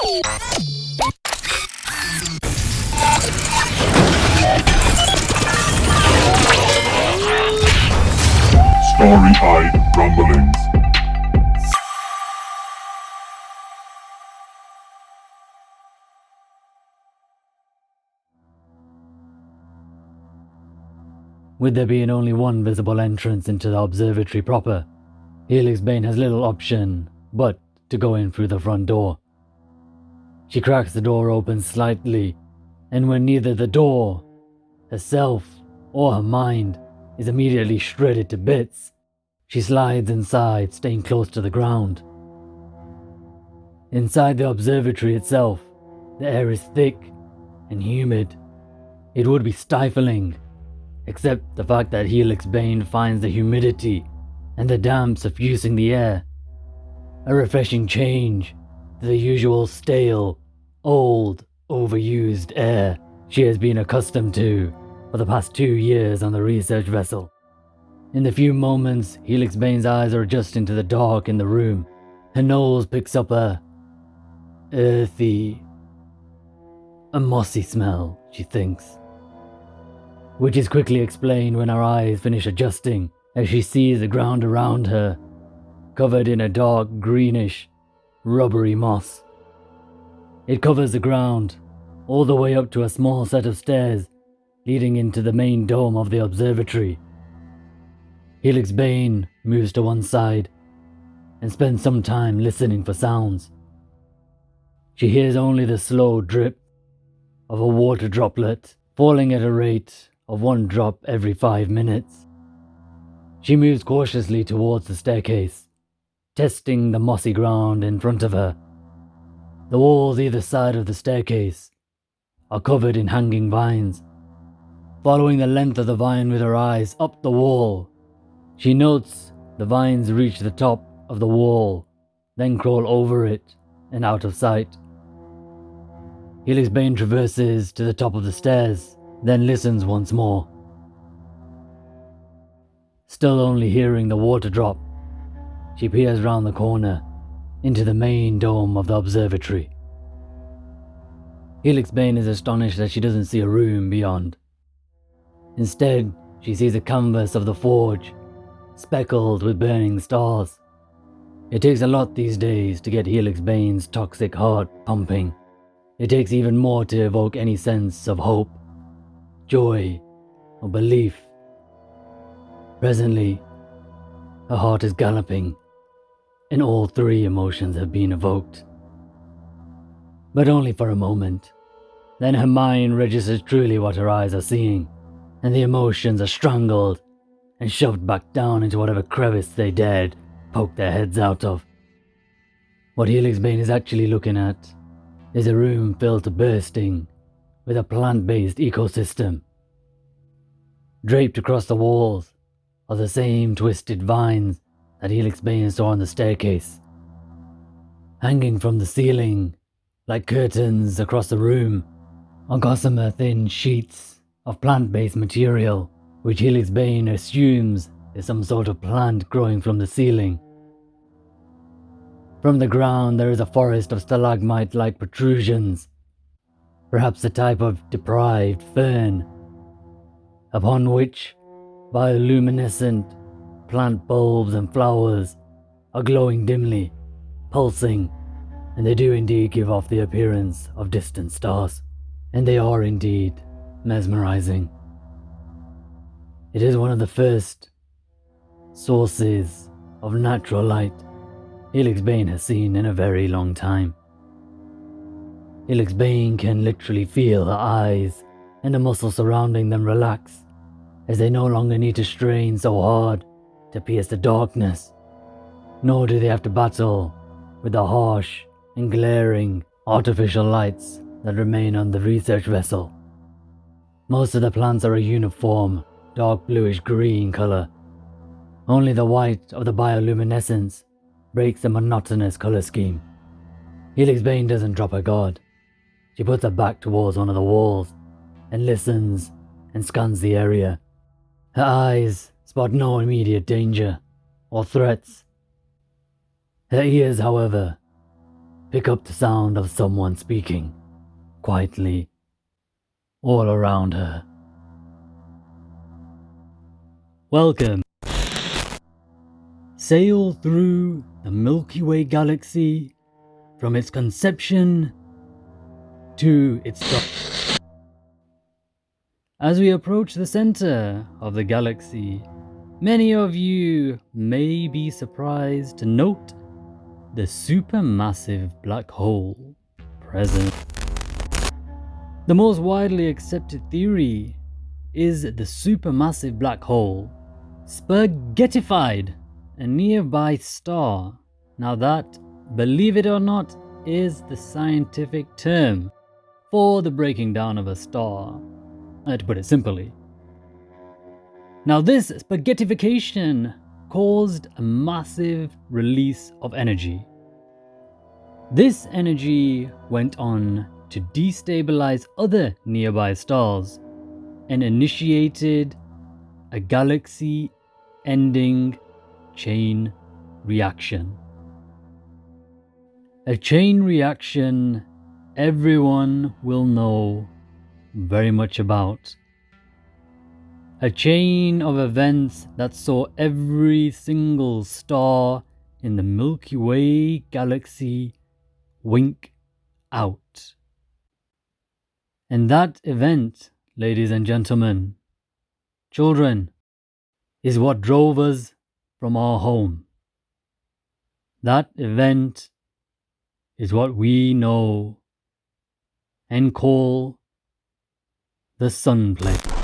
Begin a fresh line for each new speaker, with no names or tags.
Starry-eyed rumblings.
With there being only one visible entrance into the observatory proper, Helix Bane has little option but to go in through the front door. She cracks the door open slightly, and when neither the door, herself, or her mind is immediately shredded to bits, she slides inside, staying close to the ground. Inside the observatory itself, the air is thick and humid. It would be stifling, except the fact that Helix Bane finds the humidity and the damp suffusing the air a refreshing change to the usual stale, old, overused air she has been accustomed to for the past 2 years on the research vessel. In the few moments Helix Bane's eyes are adjusting to the dark in the room, her nose picks up a earthy, a mossy smell, she thinks, which is quickly explained when her eyes finish adjusting as she sees the ground around her covered in a dark greenish, rubbery moss. It covers the ground all the way up to a small set of stairs leading into the main dome of the observatory. Helix Bane moves to one side and spends some time listening for sounds. She hears only the slow drip of a water droplet falling at a rate of 1 drop every 5 minutes. She moves cautiously towards the staircase, testing the mossy ground in front of her. The walls either side of the staircase are covered in hanging vines. Following the length of the vine with her eyes up the wall, she notes the vines reach the top of the wall, then crawl over it and out of sight. Helix Bane traverses to the top of the stairs, then listens once more. Still only hearing the water drop, she peers round the corner into the main dome of the observatory. Helix Bane is astonished that she doesn't see a room beyond. Instead, she sees a canvas of the forge, speckled with burning stars. It takes a lot these days to get Helix Bane's toxic heart pumping. It takes even more to evoke any sense of hope, joy, or belief. Presently, her heart is galloping, and all 3 emotions have been evoked. But only for a moment. Then her mind registers truly what her eyes are seeing, and the emotions are strangled and shoved back down into whatever crevice they dared poke their heads out of. What Helix Bane is actually looking at is a room filled to bursting with a plant-based ecosystem. Draped across the walls are the same twisted vines that Helix Bane saw on the staircase. Hanging from the ceiling, like curtains across the room, are gossamer thin sheets of plant-based material, which Helix Bane assumes is some sort of plant growing from the ceiling. From the ground there is a forest of stalagmite-like protrusions, perhaps a type of deprived fern, upon which bioluminescent plant bulbs and flowers are glowing dimly, pulsing, and they do indeed give off the appearance of distant stars, and they are indeed mesmerizing. It is one of the first sources of natural light Helix Bane has seen in a very long time. Helix Bane can literally feel her eyes and the muscles surrounding them relax, as they no longer need to strain so hard to pierce the darkness, nor do they have to battle with the harsh and glaring artificial lights that remain on the research vessel. Most of the plants are a uniform, dark bluish green color. Only the white of the bioluminescence breaks the monotonous color scheme. Helix Bane doesn't drop her guard. She puts her back towards one of the walls and listens and scans the area. Her eyes spot no immediate danger or threats. Her ears, however, pick up the sound of someone speaking quietly all around her. Welcome. Sail through the Milky Way galaxy from its conception to its start. As we approach the center of the galaxy, many of you may be surprised to note the supermassive black hole present. The most widely accepted theory is the supermassive black hole spaghettified a nearby star. Now that, believe it or not, is the scientific term for the breaking down of a star, to put it simply. Now this spaghettification caused a massive release of energy. This energy went on to destabilize other nearby stars and initiated a galaxy-ending chain reaction. A chain reaction everyone will know very much about. A chain of events that saw every single star in the Milky Way galaxy wink out. And that event, ladies and gentlemen, children, is what drove us from our home. That event is what we know and call the sun plague.